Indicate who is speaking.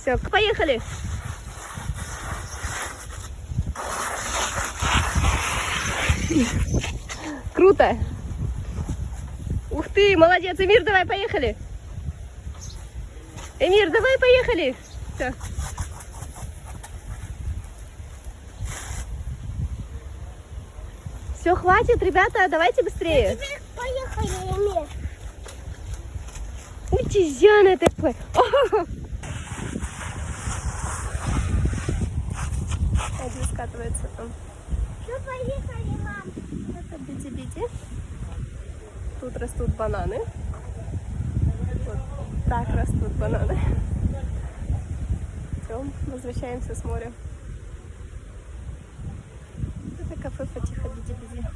Speaker 1: Все, поехали. Круто. Ух ты, молодец. Эмир, давай, поехали. Эмир, давай, поехали. Все. Все, хватит, ребята, давайте быстрее.
Speaker 2: Поехали, Эмир.
Speaker 1: Уйти, зяна такой. Один скатывается там.
Speaker 2: Ну, поехали, мам.
Speaker 1: Это бити-бити. Тут растут бананы. Вот так растут бананы. Все, возвращаемся с моря. Это кафе Фатиха бити-бити.